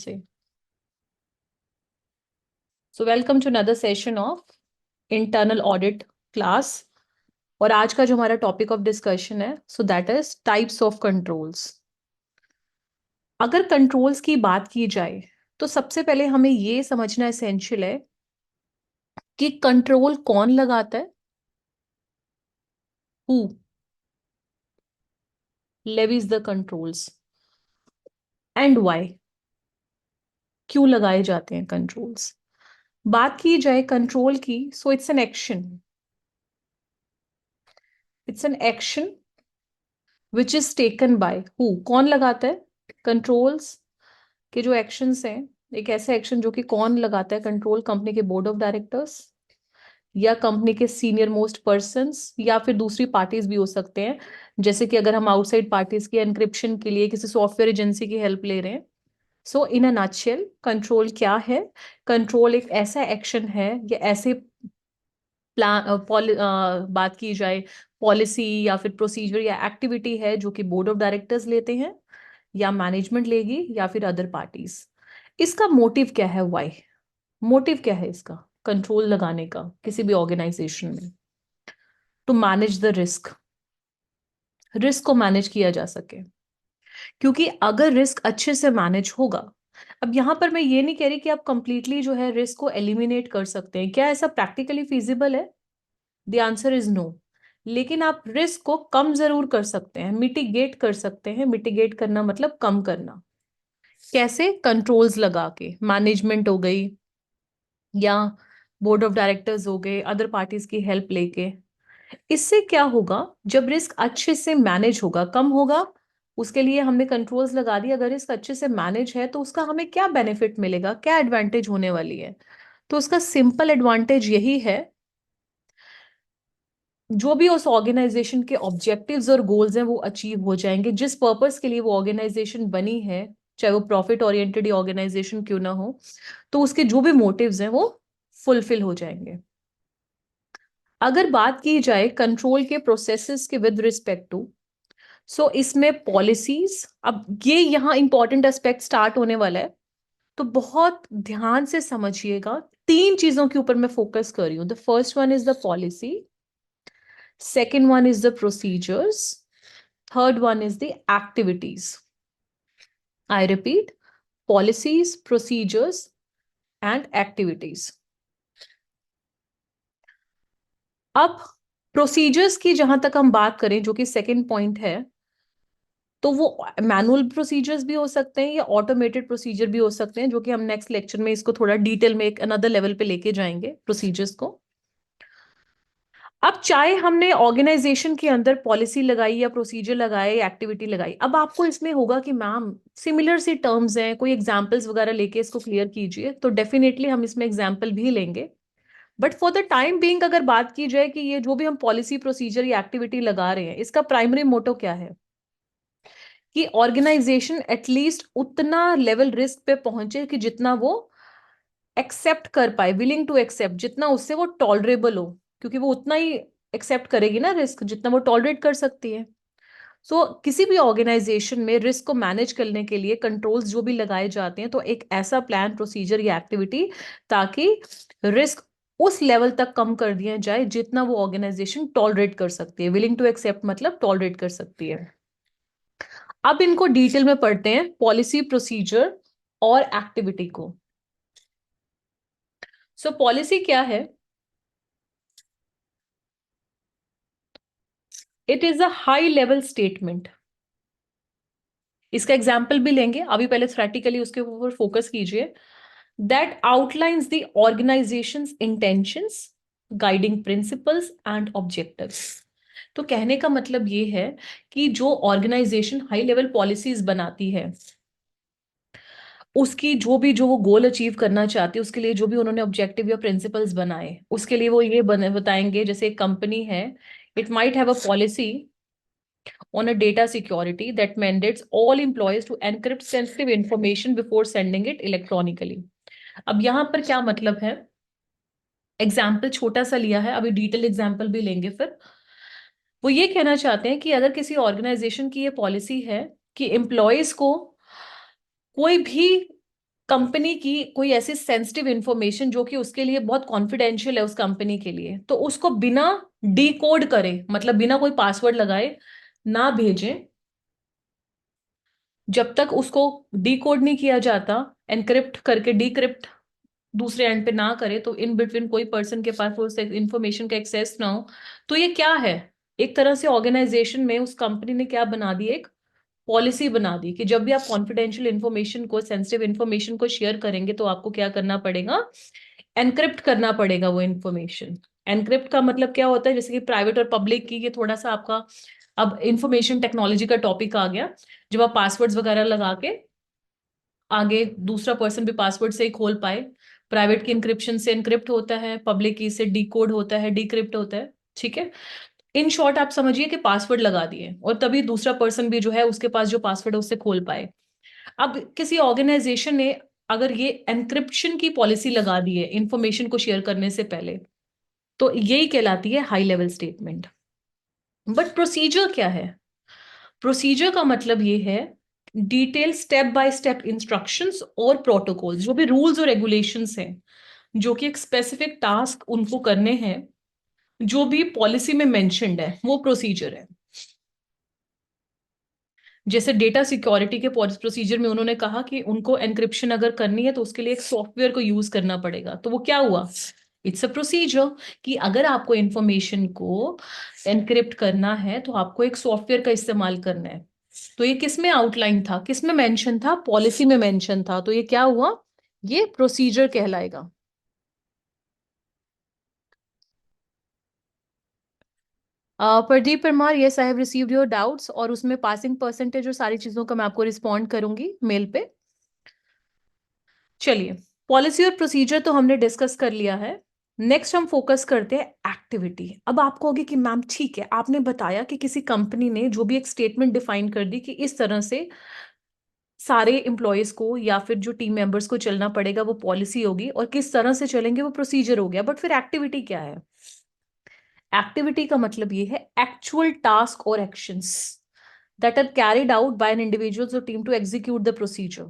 से so welcome to another session of internal audit class. और आज का जो हमारा टॉपिक ऑफ डिस्कशन है so that is types of controls. अगर कंट्रोल्स की बात की जाए तो सबसे पहले हमें ये समझना एसेंशियल है कि कंट्रोल कौन लगाता है, who levies the controls and why, क्यों लगाए जाते हैं कंट्रोल्स। बात की जाए कंट्रोल की so it's an action which is taken by who, कौन लगाता है कंट्रोल्स के जो एक्शंस हैं। एक ऐसा एक्शन जो कि कौन लगाता है कंट्रोल, कंपनी के बोर्ड ऑफ डायरेक्टर्स या कंपनी के सीनियर मोस्ट पर्सन्स या फिर दूसरी पार्टीज भी हो सकते हैं। जैसे कि अगर हम आउटसाइड पार्टीज की एनक्रिप्शन के लिए किसी सॉफ्टवेयर एजेंसी की हेल्प ले रहे हैं। सो इन अ नटशेल कंट्रोल क्या है? कंट्रोल एक ऐसा एक्शन है या ऐसे बात की जाए पॉलिसी या फिर प्रोसीजर या एक्टिविटी है जो कि बोर्ड ऑफ डायरेक्टर्स लेते हैं या मैनेजमेंट लेगी या फिर अदर पार्टीज। इसका मोटिव क्या है? वाई, मोटिव क्या है इसका कंट्रोल लगाने का किसी भी ऑर्गेनाइजेशन में? To manage the risk, risk को मैनेज किया जा सके। क्योंकि अगर रिस्क अच्छे से मैनेज होगा, अब यहां पर मैं ये नहीं कह रही कि आप कंप्लीटली जो है रिस्क को एलिमिनेट कर सकते हैं, क्या ऐसा प्रैक्टिकली फिजिबल है? The answer is no. लेकिन आप रिस्क को कम जरूर कर सकते हैं, मिटिगेट कर सकते हैं। मिटिगेट करना मतलब कम करना। कैसे? कंट्रोल्स लगा के, मैनेजमेंट हो गई या बोर्ड ऑफ डायरेक्टर्स हो गए, अदर पार्टीज की हेल्प लेके। इससे क्या होगा? जब रिस्क अच्छे से मैनेज होगा, कम होगा, उसके लिए हमने कंट्रोल्स लगा दिए। अगर रिस्क अच्छे से मैनेज है तो उसका हमें क्या बेनिफिट मिलेगा, क्या एडवांटेज होने वाली है? तो उसका सिंपल एडवांटेज यही है, जो भी उस ऑर्गेनाइजेशन के ऑब्जेक्टिव्स और गोल्स हैं वो अचीव हो जाएंगे। जिस पर्पस के लिए वो ऑर्गेनाइजेशन बनी है, चाहे वो प्रॉफिट ओरिएंटेड ऑर्गेनाइजेशन क्यों ना हो, तो उसके जो भी मोटिव्स हैं वो फुलफिल हो जाएंगे। अगर बात की जाए कंट्रोल के प्रोसेसेस के विद रिस्पेक्ट टू, सो इसमें पॉलिसीज, अब ये यहाँ इंपॉर्टेंट एस्पेक्ट स्टार्ट होने वाला है, तो बहुत ध्यान से समझिएगा। तीन चीजों के ऊपर मैं फोकस कर रही हूँ। The first one is the policy, second one is the procedures, third one is the activities. I repeat, policies, procedures and activities. अब प्रोसीजर्स की जहां तक हम बात करें, जो कि सेकेंड पॉइंट है, तो वो मैनुअल प्रोसीजर्स भी हो सकते हैं या ऑटोमेटेड प्रोसीजर भी हो सकते हैं, जो कि हम नेक्स्ट लेक्चर में इसको थोड़ा डिटेल में एक अनदर लेवल पे लेके जाएंगे प्रोसीजर्स को। अब चाहे हमने ऑर्गेनाइजेशन के अंदर पॉलिसी लगाई या प्रोसीजर लगाए, एक्टिविटी लगाई, अब आपको इसमें होगा कि मैम सिमिलर सी टर्म्स हैं, कोई एग्जांपल्स वगैरह लेके इसको क्लियर कीजिए। तो डेफिनेटली हम इसमें एग्जांपल भी लेंगे। But for the time being अगर बात की जाए कि ये जो भी हम पॉलिसी, प्रोसीजर या एक्टिविटी लगा रहे हैं, इसका प्राइमरी मोटो क्या है? कि ऑर्गेनाइजेशन एटलीस्ट उतना लेवल रिस्क पे पहुंचे कि जितना वो एक्सेप्ट कर पाए, विलिंग टू एक्सेप्ट, जितना उससे वो टॉलरेबल हो। क्योंकि वो उतना ही एक्सेप्ट करेगी ना रिस्क जितना वो टॉलरेट कर सकती है। सो किसी भी ऑर्गेनाइजेशन में रिस्क को मैनेज करने के लिए कंट्रोल्स जो भी लगाए जाते हैं, तो एक ऐसा प्लान, प्रोसीजर या एक्टिविटी ताकि रिस्क उस लेवल तक कम कर दिया जाए जितना वो ऑर्गेनाइजेशन टॉलरेट कर सकती है। विलिंग टू एक्सेप्ट मतलब टॉलरेट कर सकती है। अब इनको डिटेल में पढ़ते हैं, पॉलिसी, प्रोसीजर और एक्टिविटी को। सो पॉलिसी क्या है? It is a high level statement. इसका एग्जाम्पल भी लेंगे, अभी पहले थ्योरेटिकली उसके ऊपर फोकस कीजिए। That outlines the organisations intentions, guiding principles and objectives. तो कहने का मतलब ये है कि जो ऑर्गेनाइजेशन हाई लेवल पॉलिसीज बनाती है, उसकी जो वो गोल अचीव करना चाहती है, उसके लिए जो भी उन्होंने ऑब्जेक्टिव या प्रिंसिपल्स बनाए, उसके लिए वो ये बताएंगे। जैसे एक कंपनी है, it might have a policy on a data security that mandates all employees to encrypt sensitive information before sending it electronically. अब यहां पर क्या मतलब है? एग्जाम्पल छोटा सा लिया है, अभी डिटेल एग्जाम्पल भी लेंगे फिर। वो ये कहना चाहते हैं कि अगर किसी ऑर्गेनाइजेशन की ये पॉलिसी है कि एम्प्लॉयज को कोई भी कंपनी की कोई ऐसी सेंसिटिव इंफॉर्मेशन जो कि उसके लिए बहुत कॉन्फिडेंशियल है उस कंपनी के लिए, तो उसको बिना डिकोड करे, मतलब बिना कोई पासवर्ड लगाए ना भेजें, जब तक उसको डिकोड नहीं किया जाता, एनक्रिप्ट करके डिक्रिप्ट दूसरे एंड पे ना करे, तो इन बिटवीन कोई पर्सन के पास वो इंफॉर्मेशन का एक्सेस ना हो। तो ये क्या है, एक तरह से ऑर्गेनाइजेशन में उस कंपनी ने क्या बना दी, एक पॉलिसी बना दी कि जब भी आप कॉन्फिडेंशियल इंफॉर्मेशन को, सेंसिटिव इंफॉर्मेशन को शेयर करेंगे तो आपको क्या करना पड़ेगा, एनक्रिप्ट करना पड़ेगा वो इंफॉर्मेशन। एनक्रिप्ट का मतलब क्या होता है, जैसे कि प्राइवेट और पब्लिक की, ये थोड़ा सा आपका अब इंफॉर्मेशन टेक्नोलॉजी का टॉपिक आ गया। जब आप पासवर्ड्स वगैरह लगा के आगे दूसरा पर्सन भी पासवर्ड से ही खोल पाए, प्राइवेट की इंक्रिप्शन से एनक्रिप्ट होता है, पब्लिक की से डिकोड होता है, डिक्रिप्ट होता है। ठीक है, इन शॉर्ट आप समझिए कि पासवर्ड लगा दिए और तभी दूसरा पर्सन भी जो है उसके पास जो पासवर्ड है उससे खोल पाए। अब किसी ऑर्गेनाइजेशन ने अगर ये एनक्रिप्शन की पॉलिसी लगा दी है इंफॉर्मेशन को शेयर करने से पहले, तो यही कहलाती है high level statement. But procedure क्या है, प्रोसीजर का मतलब ये है detail step by step instructions और प्रोटोकॉल्स, जो भी रूल्स और रेगुलेशंस हैं, जो कि एक स्पेसिफिक टास्क उनको करने हैं, जो भी पॉलिसी में मेंशन्ड है वो प्रोसीजर है। जैसे डेटा सिक्योरिटी के प्रोसीजर में उन्होंने कहा कि उनको एनक्रिप्शन अगर करनी है तो उसके लिए एक सॉफ्टवेयर को यूज करना पड़ेगा, तो वो क्या हुआ, इट्स अ प्रोसीजर, कि अगर आपको इंफॉर्मेशन को एनक्रिप्ट करना है तो आपको एक सॉफ्टवेयर का इस्तेमाल करना है। तो ये किस में आउटलाइन था, किस में मेंशन था, पॉलिसी में मेंशन था, तो ये क्या हुआ, ये प्रोसीजर कहलाएगा। Pradeep Parmar, yes I have received your doubts, और उसमें पासिंग परसेंटेज और सारी चीजों का मैं आपको रिस्पॉन्ड करूंगी मेल पे। चलिए, पॉलिसी और प्रोसीजर तो हमने डिस्कस कर लिया है। नेक्स्ट हम फोकस करते हैं एक्टिविटी। अब आप कहोगे कि मैम ठीक है, आपने बताया कि किसी कंपनी ने जो भी एक स्टेटमेंट डिफाइन कर दी कि इस तरह से सारे एम्प्लॉयज को या फिर जो टीम मेंबर्स को चलना पड़ेगा, वो पॉलिसी होगी, और किस तरह से चलेंगे वो प्रोसीजर हो गया, बट फिर एक्टिविटी क्या है। एक्टिविटी का मतलब ये है एक्चुअल टास्क और actions that are carried out by an individual or team to execute the procedure.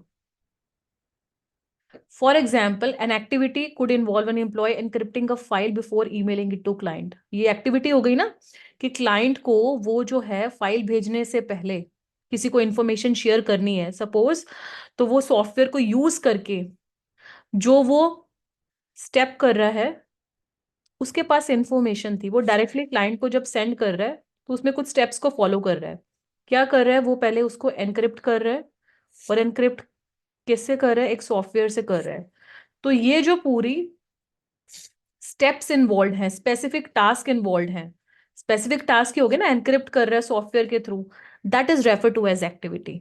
For example, an activity could involve an employee encrypting a file before emailing it to client. ये activity हो गई ना, कि client को वो जो है file भेजने से पहले किसी को इंफॉर्मेशन शेयर करनी है सपोज, तो वो सॉफ्टवेयर को यूज करके जो वो स्टेप कर रहा है, उसके पास इंफॉर्मेशन थी, वो डायरेक्टली क्लाइंट को जब सेंड कर रहा है तो उसमें कुछ स्टेप्स को फॉलो कर रहा है। क्या कर रहा है, वो पहले उसको एनक्रिप्ट कर रहा है, और एनक्रिप्ट किससे कर रहा है, एक सॉफ्टवेयर से कर रहा है। तो ये जो पूरी स्टेप्स इन्वॉल्व हैं, स्पेसिफिक टास्क इन्वॉल्व हैं, स्पेसिफिक टास्क ही हो गए ना, एनक्रिप्ट कर रहा है सॉफ्टवेयर के through, that is refer to as activity.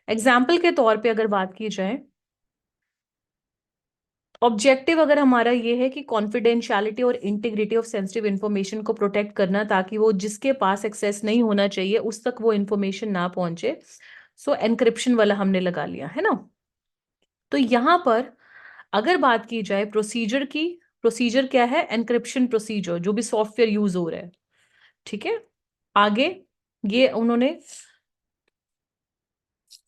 Example के तौर पे अगर बात की जाए, ऑब्जेक्टिव अगर हमारा ये है कि कॉन्फिडेंशियलिटी और इंटीग्रिटी ऑफ सेंसिटिव इंफॉर्मेशन को प्रोटेक्ट करना, ताकि वो जिसके पास एक्सेस नहीं होना चाहिए उस तक वो इंफॉर्मेशन ना पहुंचे, सो एनक्रिप्शन वाला हमने लगा लिया है ना। तो यहां पर अगर बात की जाए प्रोसीजर की, प्रोसीजर क्या है, एनक्रिप्शन प्रोसीजर, जो भी सॉफ्टवेयर यूज हो रहा है। ठीक है, आगे ये उन्होंने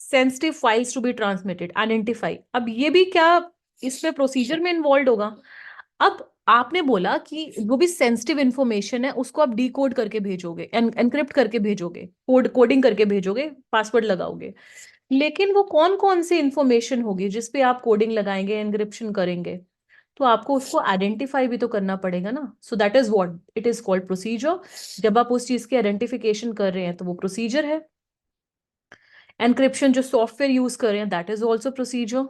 sensitive files to be transmitted, identify, अब ये भी क्या इसमें प्रोसीजर में इन्वॉल्व होगा। अब आपने बोला कि जो भी सेंसिटिव इंफॉर्मेशन है उसको आप डिकोड करके भेजोगे, एनक्रिप्ट करके भेजोगे, कोडिंग करके भेजोगे, पासवर्ड लगाओगे, लेकिन वो कौन कौन सी इंफॉर्मेशन होगी जिसपे आप कोडिंग लगाएंगे, एनक्रिप्शन करेंगे, तो आपको उसको आइडेंटिफाई भी तो करना पड़ेगा ना। सो that is what it is called procedure. जब आप उस चीज की आइडेंटिफिकेशन कर रहे हैं तो वो प्रोसीजर है। एनक्रिप्शन जो सॉफ्टवेयर यूज कर रहे हैं, that is also procedure.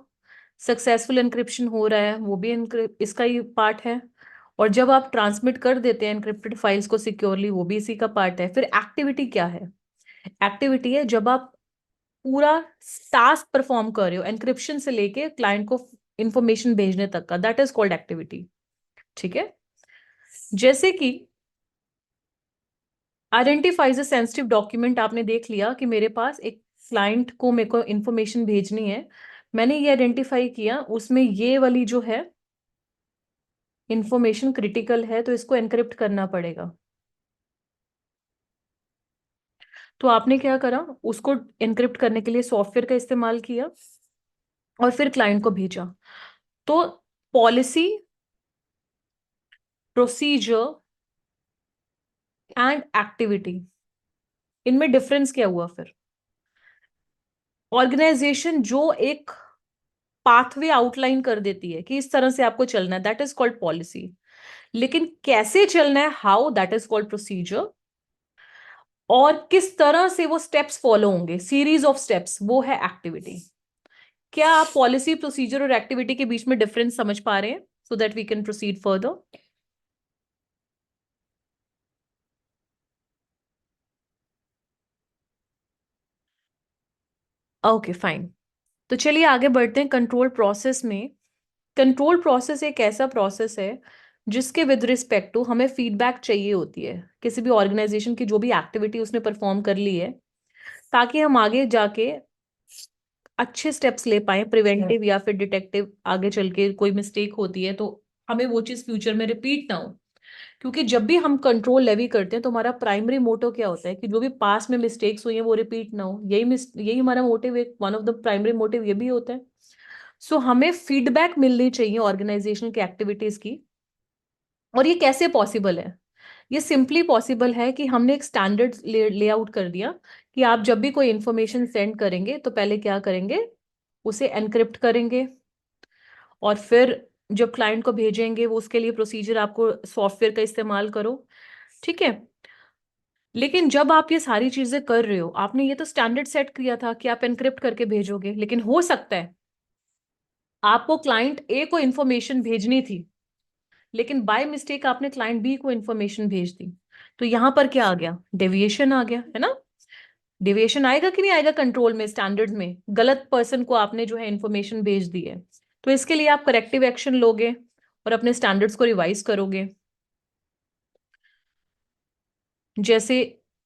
Successful encryption हो रहा है, वो भी इसका ही पार्ट है। और जब आप ट्रांसमिट कर देते हैं एनक्रिप्टेड फाइल्स को सिक्योरली, वो भी इसी का पार्ट है। फिर एक्टिविटी क्या है, एक्टिविटी है जब आप पूरा टास्क परफॉर्म कर रहे हो, एनक्रिप्शन से लेके क्लाइंट को इंफॉर्मेशन भेजने तक का, दैट इज कॉल्ड एक्टिविटी। ठीक है, जैसे कि आइडेंटिफाइज अ सेंसिटिव डॉक्यूमेंट, आपने देख लिया कि मेरे पास एक क्लाइंट को मेरे को इंफॉर्मेशन भेजनी है, मैंने ये आइडेंटिफाई किया उसमें ये वाली जो है इंफॉर्मेशन क्रिटिकल है, तो इसको एनक्रिप्ट करना पड़ेगा। तो आपने क्या करा, उसको एनक्रिप्ट करने के लिए सॉफ्टवेयर का इस्तेमाल किया, और फिर क्लाइंट को भेजा। तो पॉलिसी, प्रोसीजर एंड एक्टिविटी, इनमें डिफरेंस क्या हुआ फिर? ऑर्गेनाइजेशन जो एक पाथवे आउटलाइन कर देती है कि इस तरह से आपको चलना है, दैट इज कॉल्ड पॉलिसी। लेकिन कैसे चलना है, how, that is called procedure. और किस तरह से वो स्टेप्स फॉलो होंगे, सीरीज ऑफ स्टेप्स, वो है एक्टिविटी। क्या आप पॉलिसी, प्रोसीजर और एक्टिविटी के बीच में डिफरेंस समझ पा रहे हैं, so that we can proceed further? Okay fine. तो चलिए आगे बढ़ते हैं कंट्रोल प्रोसेस में। कंट्रोल प्रोसेस एक ऐसा प्रोसेस है जिसके विद रिस्पेक्ट टू हमें फीडबैक चाहिए होती है किसी भी ऑर्गेनाइजेशन की जो भी एक्टिविटी उसने परफॉर्म कर ली है, ताकि हम आगे जाके अच्छे स्टेप्स ले पाए, प्रिवेंटिव या फिर डिटेक्टिव। आगे चल के कोई मिस्टेक होती है तो हमें वो चीज फ्यूचर में रिपीट ना हो। क्योंकि जब भी हम कंट्रोल लेवी करते हैं तो हमारा प्राइमरी मोटिव क्या होता है कि जो भी पास में मिस्टेक्स हुई हैं वो रिपीट ना हो। यही हमारा मोटिव, एक one of the primary motive ये भी होता है। सो हमें फीडबैक मिलनी चाहिए ऑर्गेनाइजेशन की एक्टिविटीज की। और ये कैसे पॉसिबल है? ये सिंपली पॉसिबल है कि हमने एक स्टैंडर्ड लेआउट कर दिया कि आप जब भी कोई इंफॉर्मेशन सेंड करेंगे तो पहले क्या करेंगे, उसे एनक्रिप्ट करेंगे। और फिर जब क्लाइंट को भेजेंगे वो उसके लिए प्रोसीजर, आपको सॉफ्टवेयर का इस्तेमाल करो, ठीक है। लेकिन जब आप ये सारी चीजें कर रहे हो, आपने ये तो स्टैंडर्ड सेट किया था कि आप एनक्रिप्ट करके भेजोगे, लेकिन हो सकता है आपको क्लाइंट ए को इंफॉर्मेशन भेजनी थी, लेकिन बाय मिस्टेक आपने क्लाइंट बी को इंफॉर्मेशन भेज दी। तो यहां पर क्या आ गया, डेविएशन आ गया, है ना। डेविएशन आएगा कि नहीं आएगा कंट्रोल में, स्टैंडर्ड्स में? गलत पर्सन को आपने जो है इंफॉर्मेशन भेज दी है, तो इसके लिए आप करेक्टिव एक्शन लोगे और अपने स्टैंडर्ड्स को रिवाइज करोगे। जैसे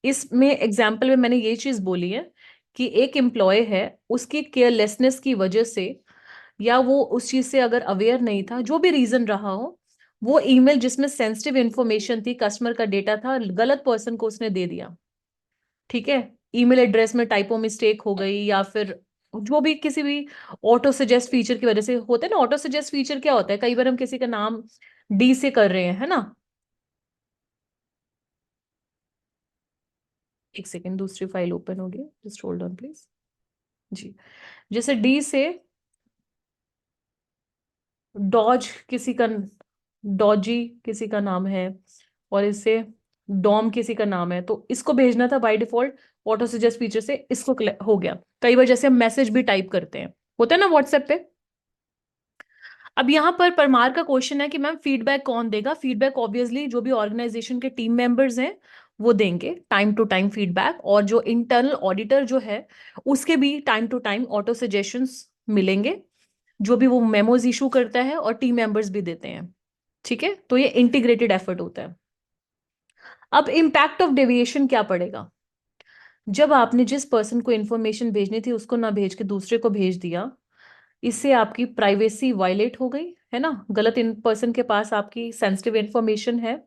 इसमें एग्जाम्पल में मैंने ये चीज बोली है कि एक एम्प्लॉय है, उसकी केयरलेसनेस की वजह से या वो उस चीज से अगर अवेयर नहीं था, जो भी रीजन रहा हो, वो ईमेल जिसमें सेंसिटिव इंफॉर्मेशन थी, कस्टमर का डेटा था, गलत पर्सन को उसने दे दिया, ठीक है। ईमेल एड्रेस में टाइपो मिस्टेक हो गई, या फिर जो भी किसी भी ऑटो सजेस्ट फीचर की वजह से होता है ना। ऑटो सजेस्ट फीचर क्या होता है, कई बार हम किसी का नाम डी से कर रहे हैं, है ना। एक सेकेंड, दूसरी फाइल ओपन होगी, जस्ट होल्ड ऑन प्लीज। जी, जैसे डी से डॉज किसी का, डॉजी किसी का नाम है, और इससे डॉम किसी का नाम है, तो इसको भेजना था by default auto suggest feature से, इसको हो गया। कई बार जैसे हम मैसेज भी टाइप करते हैं, होता है ना व्हाट्सएप पे। अब यहाँ पर परमार का क्वेश्चन है कि मैम फीडबैक कौन देगा? फीडबैक ऑब्वियसली जो भी ऑर्गेनाइजेशन के टीम मेंबर्स हैं वो देंगे टाइम टू टाइम फीडबैक, और जो इंटरनल ऑडिटर जो है उसके भी time to time auto suggestions मिलेंगे, जो भी वो मेमोज इशू करता है, और टीम मेंबर्स भी देते हैं, ठीक है। तो ये इंटीग्रेटेड एफर्ट होता है। अब इम्पैक्ट ऑफ डेविएशन क्या पड़ेगा? जब आपने जिस पर्सन को इंफॉर्मेशन भेजनी थी उसको ना भेज के दूसरे को भेज दिया, इससे आपकी प्राइवेसी वायलेट हो गई, है ना। गलत इन पर्सन के पास आपकी सेंसिटिव इंफॉर्मेशन है।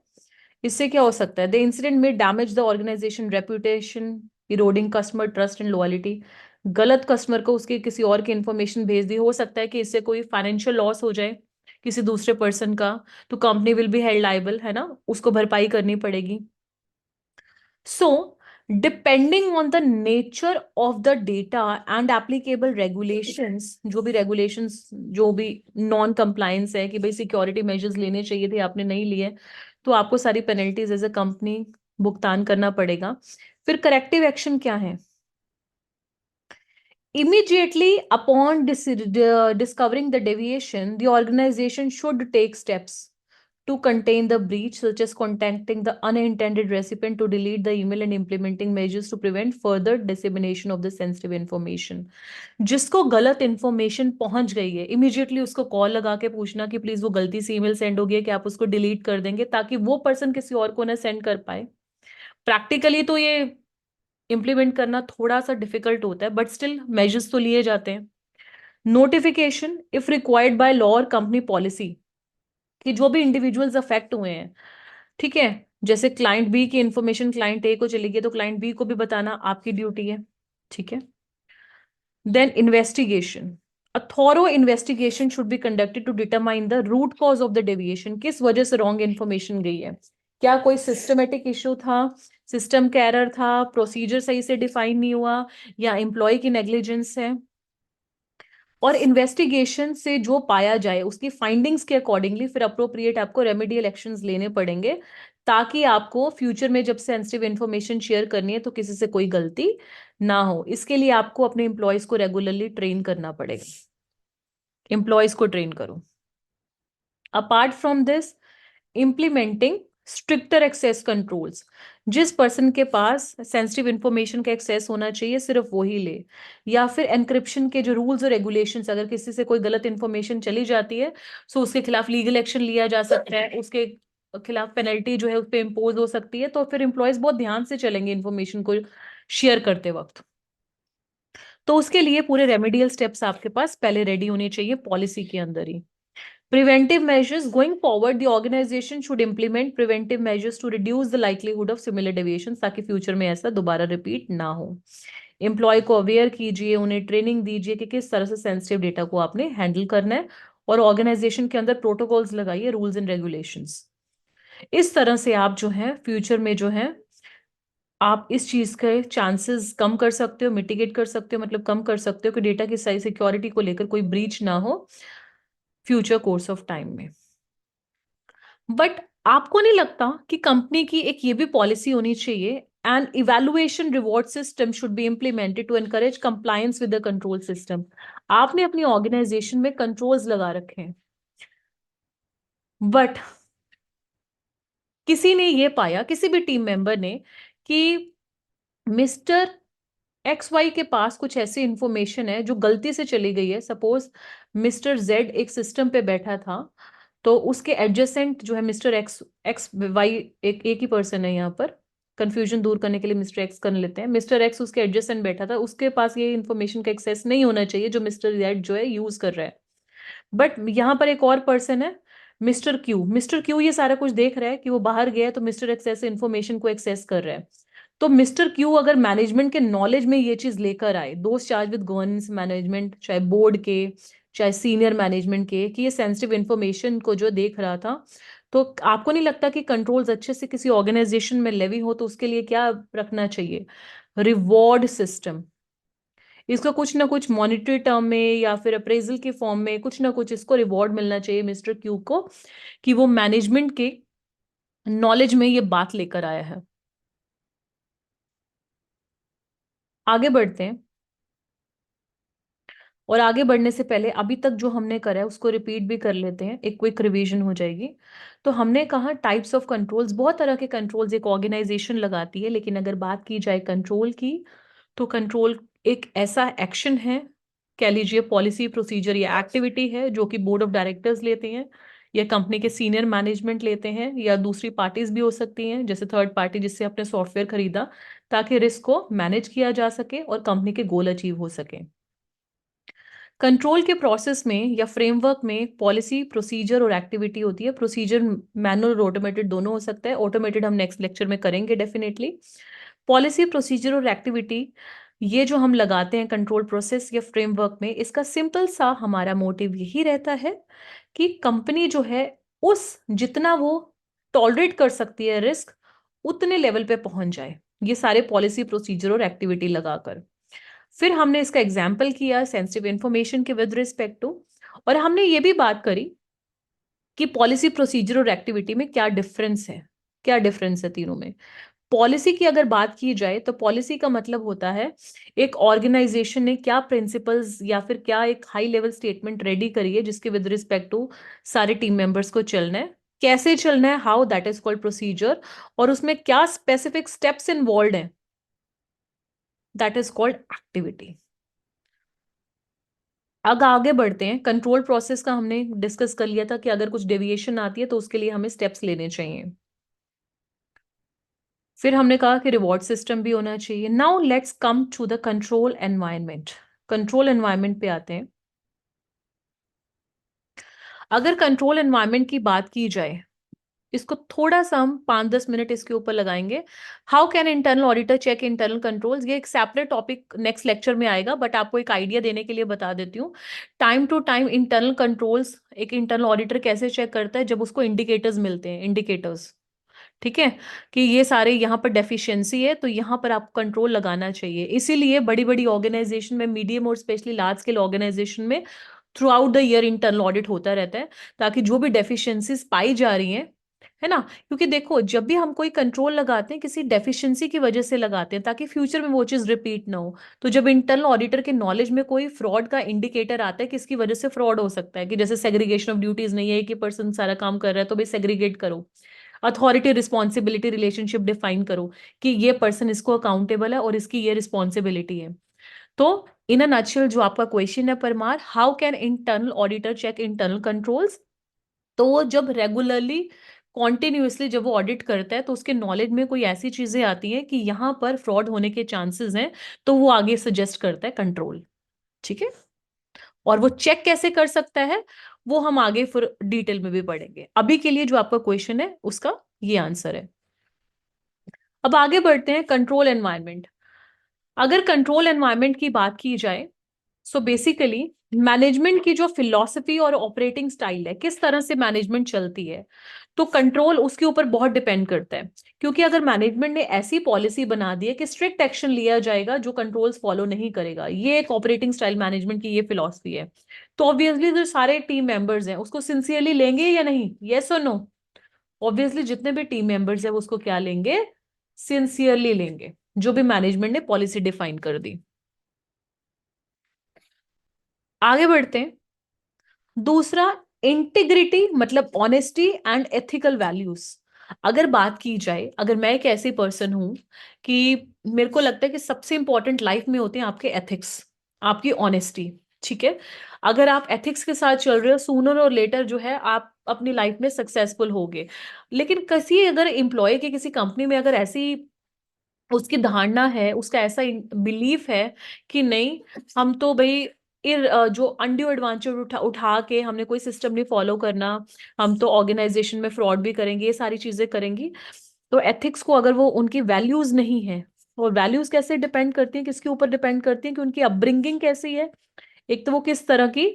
इससे क्या हो सकता है, द इंसिडेंट में damage the organisation reputation, eroding customer trust and loyalty. गलत कस्टमर को उसके किसी और की इंफॉर्मेशन भेज दी, हो सकता है कि इससे कोई फाइनेंशियल लॉस हो जाए किसी दूसरे पर्सन का, तो company will be held liable, है ना, उसको भरपाई करनी पड़ेगी। So, depending on the nature of the data and applicable regulations, जो भी regulations, जो भी नॉन कंप्लायंस है कि भाई सिक्योरिटी मेजर्स लेने चाहिए थे आपने नहीं लिए, तो आपको सारी पेनल्टीज एज अ कंपनी भुगतान करना पड़ेगा। फिर करेक्टिव एक्शन क्या है? Immediately upon discovering the deviation, the organization should take steps to contain the breach, such as contacting the unintended recipient to delete the email and implementing measures to prevent further dissemination of the sensitive information. जिसको गलत information पहुंच गई है, immediately उसको call लगा के पूछना कि प्लीज वो गलती से ईमेल सेंड हो गई है, कि आप उसको डिलीट कर देंगे, ताकि वो पर्सन किसी और को ना सेंड कर पाए। प्रैक्टिकली तो ये इम्प्लीमेंट करना थोड़ा सा डिफिकल्ट होता है, बट स्टिल मेजर्स तो लिए जाते हैं। Notification if required by law और कंपनी पॉलिसी, कि जो भी इंडिविजुअल्स अफेक्ट हुए हैं, ठीक है, जैसे क्लाइंट बी की इंफॉर्मेशन क्लाइंट ए को चली गई, तो क्लाइंट बी को भी बताना आपकी ड्यूटी है, ठीक है। Then investigation, A thorough investigation should be conducted to determine the root cause of the deviation. किस वजह से रॉन्ग इन्फॉर्मेशन गई है? क्या कोई सिस्टमेटिक इशू था, सिस्टम का एरर था, प्रोसीजर सही से डिफाइन नहीं हुआ, या एम्प्लॉय की नेग्लिजेंस है? और इन्वेस्टिगेशन से जो पाया जाए उसकी फाइंडिंग्स के अकॉर्डिंगली फिर अप्रोप्रिएट आपको रेमेडियल एक्शंस लेने पड़ेंगे, ताकि आपको फ्यूचर में जब सेंसिटिव इन्फॉर्मेशन शेयर करनी है तो किसी से कोई गलती ना हो। इसके लिए आपको अपने एम्प्लॉयज को रेगुलरली ट्रेन करना पड़ेगा। एम्प्लॉयज को ट्रेन करो। Apart from this, implementing stricter access controls. जिस पर्सन के पास सेंसिटिव इंफॉर्मेशन का एक्सेस होना चाहिए सिर्फ वही ले, या फिर एनक्रिप्शन के जो रूल्स और रेगुलेशंस, अगर किसी से कोई गलत इंफॉर्मेशन चली जाती है तो उसके खिलाफ लीगल एक्शन लिया जा सकता है, उसके खिलाफ पेनल्टी जो है उस पर इम्पोज हो सकती है। तो फिर एम्प्लॉयज बहुत ध्यान से चलेंगे इंफॉर्मेशन को शेयर करते वक्त। तो उसके लिए पूरे रेमेडियल स्टेप्स आपके पास पहले रेडी होने चाहिए पॉलिसी के अंदर ही। Preventive measures going forward, the organization should implement preventive measures to reduce the likelihood of similar deviations, ताकि फ्यूचर में ऐसा दोबारा रिपीट ना हो। एम्प्लॉय को अवेयर कीजिए, उन्हें ट्रेनिंग दीजिए कि किस तरह से सेंसिटिव डेटा को आपने हैंडल करना है, और ऑर्गेनाइजेशन के अंदर प्रोटोकॉल्स लगाइए, रूल्स एंड रेगुलेशंस। इस तरह से आप जो है फ्यूचर में जो है आप इस चीज के चांसेस कम कर सकते हो, मिटिगेट कर सकते हो, मतलब कम कर सकते हो कि डेटा की सही सिक्योरिटी को लेकर कोई ब्रीच ना हो फ्यूचर कोर्स ऑफ टाइम में। बट आपको नहीं लगता कि कंपनी की एक ये भी पॉलिसी होनी चाहिए, and evaluation reward system should be implemented to encourage compliance with the control system? आपने अपनी ऑर्गेनाइजेशन में कंट्रोल्स लगा रखे हैं, बट किसी ने ये पाया, किसी भी टीम मेंबर ने, कि मिस्टर एक्स वाई के पास कुछ ऐसी इंफॉर्मेशन है जो गलती से चली गई है। सपोज मिस्टर जेड एक सिस्टम पे बैठा था, तो उसके एडजेसेंट जो है मिस्टर एक्स, एक्स वाई एक ही पर्सन है, यहाँ पर कंफ्यूजन दूर करने के लिए मिस्टर एक्स कर लेते हैं। मिस्टर एक्स उसके एडजेसेंट बैठा था, उसके पास ये इन्फॉर्मेशन का एक्सेस नहीं होना चाहिए जो मिस्टर जेड जो है यूज कर रहा है। बट यहाँ पर एक और पर्सन है मिस्टर क्यू। मिस्टर क्यू ये सारा कुछ देख रहा है कि वो बाहर गया है, तो मिस्टर एक्स ऐसे इन्फॉर्मेशन को एक्सेस कर रहा है। तो मिस्टर क्यू अगर मैनेजमेंट के नॉलेज में ये चीज लेकर आए, दोस्त चार्ज विद गवर्नेंस मैनेजमेंट, चाहे बोर्ड के चाहे सीनियर मैनेजमेंट के, कि ये सेंसिटिव इंफॉर्मेशन को जो देख रहा था, तो आपको नहीं लगता कि कंट्रोल्स अच्छे से किसी ऑर्गेनाइजेशन में लेवी हो तो उसके लिए क्या रखना चाहिए? Reward system. इसका कुछ ना कुछ मॉनिटरी टर्म में या फिर अप्रेजल के फॉर्म में कुछ ना कुछ इसको रिवॉर्ड मिलना चाहिए मिस्टर क्यू को, कि वो मैनेजमेंट के नॉलेज में ये बात लेकर आया है। आगे बढ़ते हैं, और आगे बढ़ने से पहले अभी तक जो हमने करा है उसको रिपीट भी कर लेते हैं, एक क्विक रिवीजन हो जाएगी। तो हमने कहा टाइप्स ऑफ कंट्रोल्स, बहुत तरह के कंट्रोल्स एक ऑर्गेनाइजेशन लगाती है, लेकिन अगर बात की जाए कंट्रोल की, तो कंट्रोल एक ऐसा एक्शन है, कह लीजिए पॉलिसी प्रोसीजर या एक्टिविटी है, जो कि बोर्ड ऑफ डायरेक्टर्स लेते हैं, या कंपनी के सीनियर मैनेजमेंट लेते हैं, या दूसरी पार्टीज भी हो सकती हैं जैसे थर्ड पार्टी जिससे आपने सॉफ्टवेयर खरीदा, ताकि रिस्क को मैनेज किया जा सके और कंपनी के गोल अचीव हो सके। कंट्रोल के प्रोसेस में या फ्रेमवर्क में पॉलिसी, प्रोसीजर और एक्टिविटी होती है। प्रोसीजर मैनुअल और ऑटोमेटेड दोनों हो सकता है, ऑटोमेटेड हम नेक्स्ट लेक्चर में करेंगे डेफिनेटली। पॉलिसी, प्रोसीजर और एक्टिविटी, ये जो हम लगाते हैं कंट्रोल प्रोसेस या फ्रेमवर्क में, इसका सिंपल सा हमारा मोटिव यही रहता है कि कंपनी जो है उस जितना वो टॉलरेट कर सकती है रिस्क, उतने लेवल पे पहुंच जाए, ये सारे पॉलिसी, प्रोसीजर और एक्टिविटी लगाकर। फिर हमने इसका एग्जाम्पल किया सेंसिटिव इंफॉर्मेशन के विद रिस्पेक्ट टू, और हमने ये भी बात करी कि पॉलिसी, प्रोसीजर और एक्टिविटी में क्या डिफरेंस है, क्या डिफरेंस है तीनों में। पॉलिसी की अगर बात की जाए तो पॉलिसी का मतलब होता है एक ऑर्गेनाइजेशन ने क्या प्रिंसिपल्स या फिर क्या एक हाई लेवल स्टेटमेंट रेडी करी है जिसके विद रिस्पेक्ट टू सारे टीम मेंबर्स को चलना है, कैसे चलना है, how, that is called procedure, और उसमें क्या स्पेसिफिक स्टेप्स इन्वॉल्व हैं, दैट इज कॉल्ड एक्टिविटी। अगर आगे बढ़ते हैं, कंट्रोल प्रोसेस का हमने डिस्कस कर लिया था कि अगर कुछ डेविएशन आती है तो उसके लिए हमें स्टेप्स लेने चाहिए। फिर हमने कहा कि रिवॉर्ड सिस्टम भी होना चाहिए। Now let's come to the control environment. Control environment पे आते हैं। अगर कंट्रोल एनवायरनमेंट की बात की जाए इसको थोड़ा सा हम 5-10 मिनट इसके ऊपर लगाएंगे। How can internal auditor check internal controls, ये एक सेपरेट टॉपिक नेक्स्ट लेक्चर में आएगा, बट आपको एक आइडिया देने के लिए बता देती हूँ। Time to time internal controls एक इंटरनल ऑडिटर कैसे चेक करता है, जब उसको इंडिकेटर्स मिलते हैं, इंडिकेटर्स, ठीक है, कि ये सारे यहाँ पर डेफिशिएंसी है, तो यहाँ पर आपको कंट्रोल लगाना चाहिए। इसीलिए बड़ी बड़ी ऑर्गेनाइजेशन में, मीडियम और स्पेशली लार्ज स्केल ऑर्गेनाइजेशन में through out the year internal audit होता रहता है, ताकि जो भी डेफिशिएंसीज पाई जा रही हैं, है ना, क्योंकि देखो जब भी हम कोई कंट्रोल लगाते हैं किसी डेफिशिएंसी की वजह से लगाते हैं, ताकि फ्यूचर में वो चीज रिपीट ना हो। तो जब इंटरनल ऑडिटर के नॉलेज में कोई फ्रॉड का इंडिकेटर आता है, किसकी वजह से फ्रॉड हो सकता है, कि जैसे सेग्रीगेशन ऑफ ड्यूटीज नहीं है, एक ही पर्सन सारा काम कर रहा है, तो भाई सेग्रीगेट करो। अथॉरिटी रिस्पॉन्सिबिलिटी रिलेशनशिप डिफाइन करो, कि ये पर्सन इसको अकाउंटेबल है और इसकी ये रिस्पॉन्सिबिलिटी है। तो इन अ नटशेल जो आपका क्वेश्चन है Parmar, how can internal auditor check internal controls, तो वो जब रेगुलरली कॉन्टिन्यूसली जब वो ऑडिट करता है, तो उसके नॉलेज में कोई ऐसी चीजें आती हैं कि यहाँ पर फ्रॉड होने के चांसेस हैं, तो वो आगे सजेस्ट करता है कंट्रोल। ठीक है, और वो चेक कैसे कर सकता है वो हम आगे फिर डिटेल में भी पढ़ेंगे। अभी के लिए जो आपका क्वेश्चन है उसका ये आंसर है। अब आगे बढ़ते हैं, कंट्रोल एनवायरनमेंट। अगर कंट्रोल एनवायरनमेंट की बात की जाए, सो बेसिकली मैनेजमेंट की जो फिलॉसफी और ऑपरेटिंग स्टाइल है, किस तरह से मैनेजमेंट चलती है, तो कंट्रोल उसके ऊपर बहुत डिपेंड करता है। क्योंकि अगर मैनेजमेंट ने ऐसी पॉलिसी बना दी है कि स्ट्रिक्ट एक्शन लिया जाएगा जो कंट्रोल्स फॉलो नहीं करेगा, ये एक ऑपरेटिंग स्टाइल मैनेजमेंट की ये फिलॉसफी है, तो ऑब्वियसली जो सारे टीम मेंबर्स हैं उसको सिंसियरली लेंगे या नहीं, यस और नो? ऑब्वियसली जितने भी टीम मेंबर्स हैं वो उसको क्या लेंगे, सिंसियरली लेंगे, जो भी मैनेजमेंट ने पॉलिसी डिफाइन कर दी। आगे बढ़ते हैं। दूसरा, इंटीग्रिटी, मतलब ऑनेस्टी एंड एथिकल वैल्यूज। अगर बात की जाए, अगर मैं एक ऐसी पर्सन हूं कि मेरे को लगता है कि सबसे इंपॉर्टेंट लाइफ में होते हैं आपके एथिक्स, आपकी ऑनेस्टी, ठीक है, अगर आप एथिक्स के साथ चल रहे हो, सूनर और लेटर जो है आप अपनी लाइफ में सक्सेसफुल होगे। लेकिन किसी अगर एम्प्लॉय की किसी कंपनी में अगर ऐसी उसकी धारणा है, उसका ऐसा बिलीफ है कि नहीं, हम तो भाई जो अनड्यू एडवांटेज उठा के हमने कोई सिस्टम नहीं फॉलो करना, हम तो ऑर्गेनाइजेशन में फ्रॉड भी करेंगे, ये सारी चीजें करेंगी, तो एथिक्स को अगर वो उनकी वैल्यूज नहीं है, और वैल्यूज कैसे डिपेंड करती हैं, किसके ऊपर डिपेंड करती हैं, कि उनकी अपब्रिंगिंग कैसी है, एक तो वो किस तरह की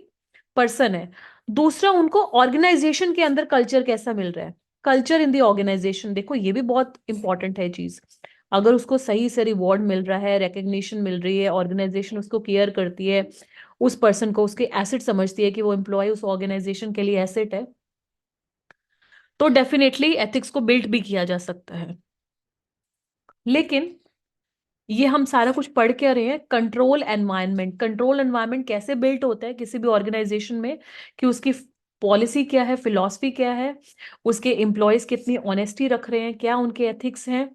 पर्सन है, दूसरा उनको ऑर्गेनाइजेशन के अंदर कल्चर कैसा मिल रहा है, कल्चर इन दी ऑर्गेनाइजेशन, देखो ये भी बहुत इंपॉर्टेंट है चीज। अगर उसको सही से रिवॉर्ड मिल रहा है, रिकग्निशन मिल रही है, ऑर्गेनाइजेशन उसको केयर करती है, उस पर्सन को उसके एसेट समझती है कि वो एम्प्लॉय उस ऑर्गेनाइजेशन के लिए एसेट है, तो डेफिनेटली एथिक्स को बिल्ड भी किया जा सकता है। लेकिन ये हम सारा कुछ पढ़ के रहे हैं, कंट्रोल एनवायरनमेंट, कंट्रोल एनवायरनमेंट कैसे बिल्ट होता है किसी भी ऑर्गेनाइजेशन में, कि उसकी पॉलिसी क्या है, फिलॉसफी क्या है, उसके एम्प्लॉयज कितनी ऑनेस्टी रख रहे हैं, क्या उनके एथिक्स हैं,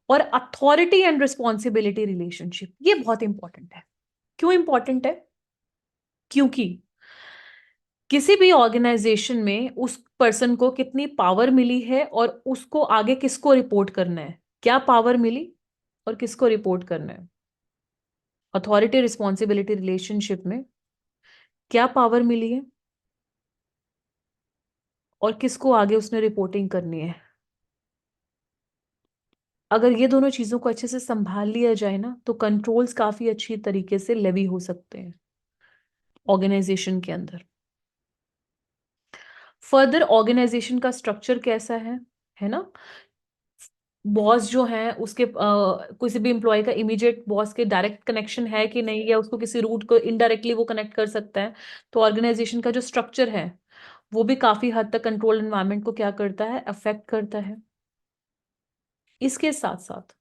और अथॉरिटी एंड रिस्पॉन्सिबिलिटी रिलेशनशिप, ये बहुत इंपॉर्टेंट है। क्यों इंपॉर्टेंट है? क्योंकि किसी भी ऑर्गेनाइजेशन में उस पर्सन को कितनी पावर मिली है, और उसको आगे किसको रिपोर्ट करना है, क्या पावर मिली और किसको रिपोर्ट करना है, अथॉरिटी रिस्पॉन्सिबिलिटी रिलेशनशिप में क्या पावर मिली है और किसको आगे उसने रिपोर्टिंग करनी है। अगर ये दोनों चीजों को अच्छे से संभाल लिया जाए ना, तो कंट्रोल्स काफी अच्छी तरीके से लेवी हो सकते हैं ऑर्गेनाइजेशन के अंदर। फर्दर ऑर्गेनाइजेशन का स्ट्रक्चर कैसा है ना, बॉस जो है उसके किसी भी एम्प्लॉय का इमीडिएट बॉस के डायरेक्ट कनेक्शन है कि नहीं, या उसको किसी रूट को इनडायरेक्टली वो कनेक्ट कर सकता है, तो ऑर्गेनाइजेशन का जो स्ट्रक्चर है वो भी काफी हद तक कंट्रोल एनवायरनमेंट को क्या करता है, अफेक्ट करता है। इसके साथ साथ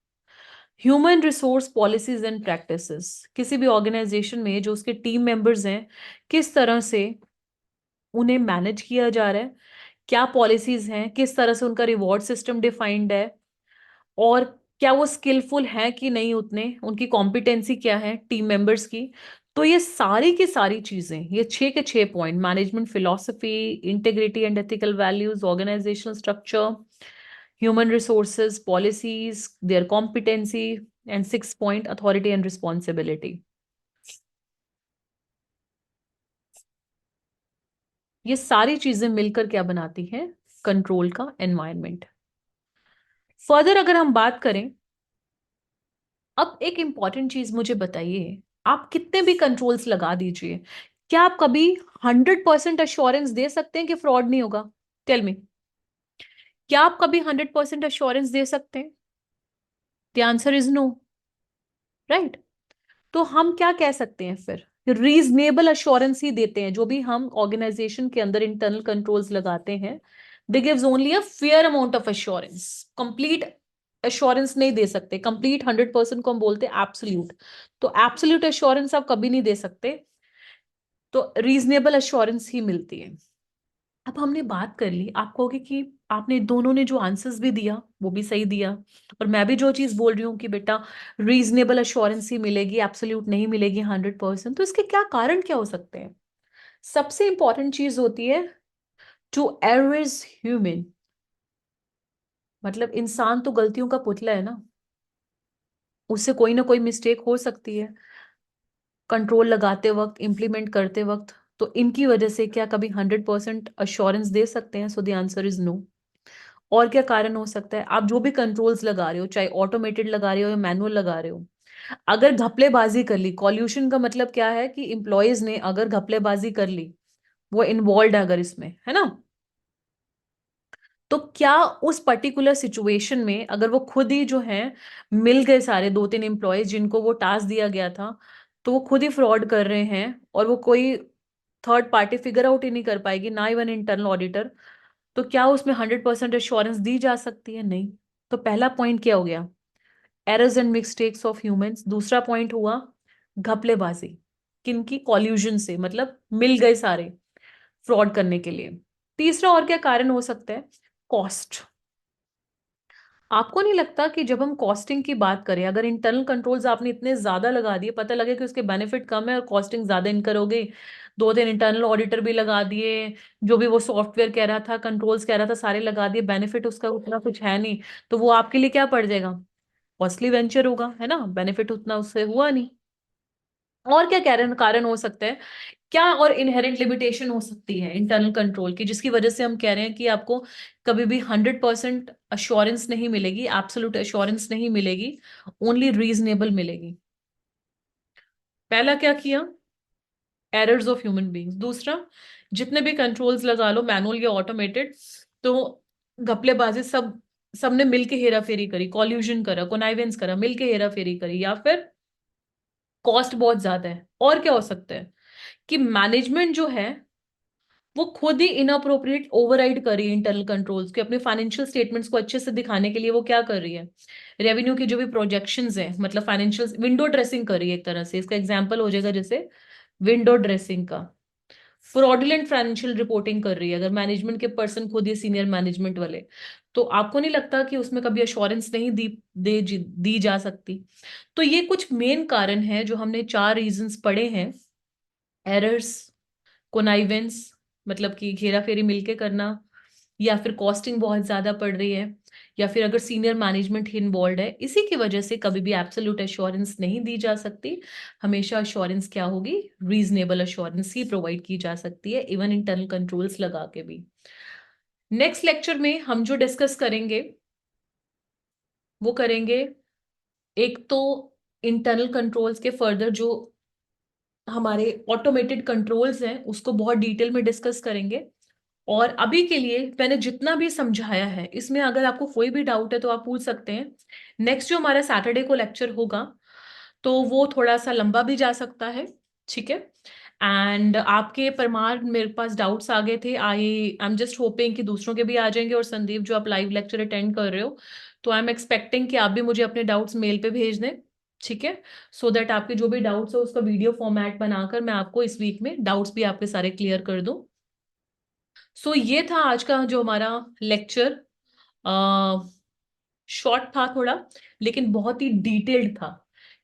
human resource policies and practices, किसी भी ऑर्गेनाइजेशन में जो उसके टीम मेंबर्स हैं, किस तरह से उन्हें मैनेज किया जा रहा है, क्या पॉलिसीज हैं, किस तरह से उनका रिवॉर्ड सिस्टम डिफाइंड है, और क्या वो स्किलफुल है कि नहीं, उतने उनकी कॉम्पिटेंसी क्या है टीम मेंबर्स की। तो ये सारी की सारी चीजें, ये 6 के 6 point, management philosophy, integrity and ethical values, organisational structure, human resources policies, their competence, and 6 point authority and responsibility, ये सारी चीजें मिलकर क्या बनाती हैं, कंट्रोल का एनवायरनमेंट। फर्दर अगर हम बात करें, अब एक इंपॉर्टेंट चीज मुझे बताइए, आप कितने भी कंट्रोल्स लगा दीजिए, क्या आप कभी 100% अश्योरेंस दे सकते हैं कि फ्रॉड नहीं होगा? टेल मी, क्या आप कभी 100% अश्योरेंस दे सकते हैं? The answer is no, right? तो हम क्या कह सकते हैं फिर? रीजनेबल अश्योरेंस ही देते हैं जो भी हम ऑर्गेनाइजेशन के अंदर इंटरनल कंट्रोल्स लगाते हैं। They gives only a fair amount of assurance, complete assurance नहीं दे सकते। कंप्लीट 100% को हम बोलते हैं एब्सोल्यूट, तो एब्सोल्यूट अश्योरेंस आप कभी नहीं दे सकते, तो रीजनेबल अश्योरेंस ही मिलती है। अब हमने बात कर ली, आप कहोगे कि आपने दोनों ने जो आंसर्स भी दिया वो भी सही दिया, और मैं भी जो चीज बोल रही हूँ कि बेटा रीजनेबल अश्योरेंस ही मिलेगी, एब्सोल्यूट नहीं मिलेगी 100%, तो इसके क्या कारण क्या हो सकते हैं? सबसे इंपॉर्टेंट चीज होती है टू एरर इज ह्यूमन, मतलब इंसान तो गलतियों का पुतला है ना, उससे कोई ना कोई मिस्टेक हो सकती है कंट्रोल लगाते वक्त, इंप्लीमेंट करते वक्त। तो इनकी वजह से क्या कभी 100% अश्योरेंस दे सकते हैं? So the answer is no. और क्या कारण हो सकता है? आप जो भी कंट्रोल्स लगा रहे हो, चाहे ऑटोमेटेड लगा रहे हो या मैनुअल लगा रहे हो, अगर घपलेबाजी कर ली, कॉल्यूशन का मतलब क्या है कि इंप्लॉयज ने अगर घपलेबाजी कर ली, वो इन्वॉल्व है अगर इसमें, है ना, तो क्या उस पर्टिकुलर सिचुएशन में अगर वो खुद ही जो है मिल गए सारे 2-3 एम्प्लॉयज जिनको वो टास्क दिया गया था, तो वो खुद ही फ्रॉड कर रहे हैं और वो कोई थर्ड पार्टी फिगर आउट ही नहीं कर पाएगी, ना इवन इंटरनल ऑडिटर, तो क्या उसमें 100% एश्योरेंस दी जा सकती है? नहीं। तो पहला पॉइंट क्या हो गया? Errors and mistakes of humans. दूसरा पॉइंट हुआ घपलेबाजी, किनकी? कॉल्यूजन से, मतलब मिल गए सारे फ्रॉड करने के लिए। तीसरा और क्या कारण हो सकता है? कॉस्ट। आपको नहीं लगता कि जब हम कॉस्टिंग की बात करें, अगर इंटरनल कंट्रोल्स आपने इतने ज्यादा लगा दिए, पता लगे कि उसके बेनिफिट कम है और कॉस्टिंग ज्यादा इनकर हो गई, 2-3 इंटरनल ऑडिटर भी लगा दिए, जो भी वो सॉफ्टवेयर कह रहा था, कंट्रोल्स कह रहा था, सारे लगा दिए, बेनिफिट उसका उतना कुछ है नहीं, तो वो आपके लिए क्या पड़ जाएगा? कॉस्टली वेंचर होगा, है ना, बेनिफिट उतना उससे हुआ नहीं। और क्या कारण कारण हो सकता है? क्या और इनहेरेंट लिमिटेशन हो सकती है इंटरनल कंट्रोल की, जिसकी वजह से हम कह रहे हैं कि आपको कभी भी 100% अश्योरेंस नहीं मिलेगी, एब्सोल्यूट अश्योरेंस नहीं मिलेगी, ओनली रीजनेबल मिलेगी? पहला क्या किया? Errors of human beings. दूसरा, जितने भी कंट्रोल्स लगा लो मैनुअल या ऑटोमेटेड, तो घपलेबाजी, सबने मिलके हेरा फेरी करी, कॉल्यूजन करा, कोनाइवेंस करा, मिलके हेरा फेरी करी, या फिर कॉस्ट बहुत ज्यादा है। और क्या हो सकता है कि मैनेजमेंट जो है वो खुद ही इनअप्रोप्रिएट ओवरराइड कर रही है इंटरनल कंट्रोल्स के, अपने फाइनेंशियल स्टेटमेंट्स को अच्छे से दिखाने के लिए वो क्या कर रही है? रेवेन्यू की जो भी प्रोजेक्शंस है, मतलब फाइनेंशियल विंडो ड्रेसिंग कर रही है एक तरह से। इसका एग्जांपल हो जाएगा जैसे विंडो ड्रेसिंग का। फ्रॉडुलेंट फाइनेंशियल रिपोर्टिंग कर रही है अगर मैनेजमेंट के पर्सन खुद ही सीनियर मैनेजमेंट वाले, तो आपको नहीं लगता कि उसमें कभी अश्योरेंस नहीं दी जा सकती? तो ये कुछ मेन कारण है जो हमने 4 रीजंस पढ़े हैं। एरर्स, कोनाइवेंस, मतलब कि घेरा फेरी मिलके करना, या फिर कॉस्टिंग बहुत ज्यादा पड़ रही है, या फिर अगर सीनियर मैनेजमेंट ही इन्वॉल्व है, इसी की वजह से कभी भी एब्सोल्यूट एश्योरेंस नहीं दी जा सकती। हमेशा अश्योरेंस क्या होगी? रीजनेबल अश्योरेंस ही प्रोवाइड की जा सकती है, इवन इंटरनल कंट्रोल्स लगा के भी। नेक्स्ट लेक्चर में हम जो डिस्कस करेंगे वो करेंगे, एक तो इंटरनल कंट्रोल्स के फर्दर जो हमारे ऑटोमेटेड कंट्रोल्स हैं उसको बहुत डिटेल में डिस्कस करेंगे। और अभी के लिए मैंने जितना भी समझाया है इसमें अगर आपको कोई भी डाउट है तो आप पूछ सकते हैं। नेक्स्ट जो हमारा सैटरडे को लेक्चर होगा तो वो थोड़ा सा लंबा भी जा सकता है, ठीक है। एंड आपके परमार मेरे पास डाउट्स आ गए थे, आई एम जस्ट होपिंग कि दूसरों के भी आ जाएंगे। और संदीप, जो आप लाइव लेक्चर अटेंड कर रहे हो, तो आई एम एक्सपेक्टिंग कि आप भी मुझे अपने डाउट्स मेल पे भेज दें, ठीक है, सो दैट आपके जो भी डाउट्स है उसका वीडियो फॉर्मेट बनाकर मैं आपको इस वीक में डाउट्स भी आपके सारे क्लियर कर दूं। सो ये था आज का जो हमारा लेक्चर। शॉर्ट था थोड़ा, लेकिन बहुत ही डिटेल्ड था।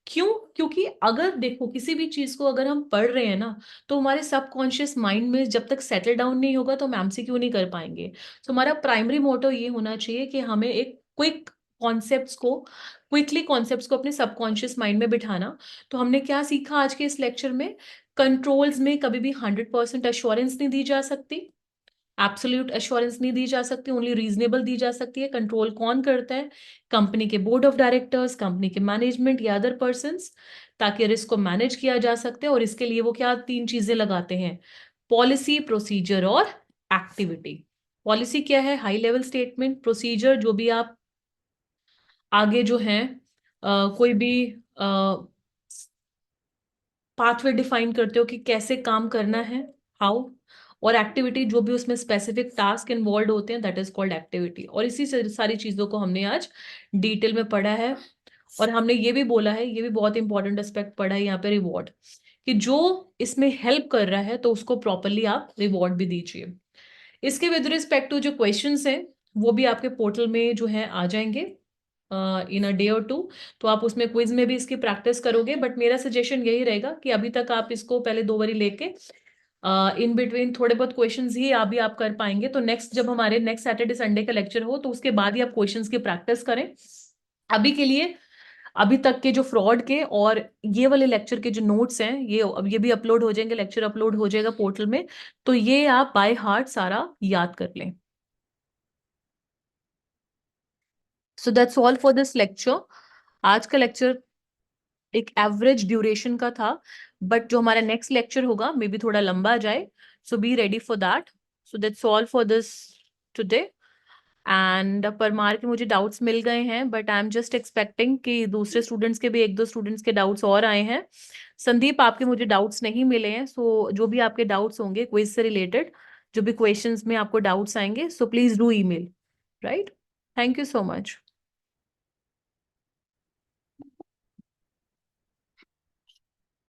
क्यों? क्योंकि अगर देखो किसी भी चीज को अगर हम पढ़ रहे हैं ना, तो हमारे सबकॉन्शियस माइंड में जब तक सेटल डाउन नहीं होगा तो हम एमसीक्यू नहीं कर पाएंगे। तो हमारा प्राइमरी मोटो ये होना चाहिए कि हमें एक क्विकली कॉन्सेप्ट्स को अपने सबकॉन्शियस माइंड में बिठाना। तो हमने क्या सीखा आज के इस लेक्चर में? कंट्रोल्स में कभी भी 100% अश्योरेंस नहीं दी जा सकती, एब्सोल्यूट एश्योरेंस नहीं दी जा सकती, ओनली रीजनेबल दी जा सकती है। कंट्रोल कौन करता है? कंपनी के बोर्ड ऑफ डायरेक्टर्स, कंपनी के मैनेजमेंट या अदर पर्सन्स, ताकि रिस्क को मैनेज किया जा सकते हैं। और इसके लिए वो क्या तीन चीजें लगाते हैं? पॉलिसी, प्रोसीजर और एक्टिविटी। पॉलिसी क्या है? High level statement. प्रोसीजर जो भी आप आगे जो है कोई भी पाथवे डिफाइन करते हो कि कैसे काम करना है, हाउ। और एक्टिविटी जो भी उसमें स्पेसिफिक टास्क इन्वॉल्व होते हैं, दैट इज कॉल्ड एक्टिविटी। और इसी से सारी चीजों को हमने आज डिटेल में पढ़ा है। और हमने ये भी बोला है, ये भी बहुत इंपॉर्टेंट एस्पेक्ट पढ़ा है यहाँ पे, रिवॉर्ड, कि जो इसमें हेल्प कर रहा है तो उसको प्रॉपरली आप रिवॉर्ड भी दीजिए। इसके विद रिस्पेक्ट टू जो क्वेश्चंस हैं वो भी आपके पोर्टल में जो है आ जाएंगे इन अ डे और टू। तो आप उसमें क्विज में भी इसकी प्रैक्टिस करोगे। बट मेरा सजेशन यही रहेगा कि अभी तक आप इसको पहले 2 बारी लेके इन बिटवीन थोड़े बहुत क्वेश्चंस ही अभी आप कर पाएंगे। तो नेक्स्ट जब हमारे नेक्स्ट सैटरडे संडे का लेक्चर हो तो उसके बाद ही आप क्वेश्चंस की प्रैक्टिस करें। अभी के लिए अभी तक के जो फ्रॉड के और ये वाले लेक्चर के जो नोट्स हैं, ये अब ये भी अपलोड हो जाएंगे, लेक्चर अपलोड हो जाएगा पोर्टल में। तो ये आप बाय हार्ट सारा याद कर लें। सो that's all for this lecture. आज का लेक्चर एक एवरेज ड्यूरेशन का था, बट जो हमारा नेक्स्ट लेक्चर होगा मे बी थोड़ा लंबा जाए। So be ready for that. So that's all for this today. And Parmar के मुझे डाउट्स मिल गए हैं, but I am just expecting कि दूसरे स्टूडेंट्स के भी एक दो स्टूडेंट्स के डाउट्स और आए हैं। संदीप, आपके मुझे डाउट्स नहीं मिले हैं। सो जो भी आपके डाउट्स होंगे क्विज से रिलेटेड, जो भी क्वेश्चंस में आपको डाउट्स आएंगे, so please do email. Right. Thank you so much.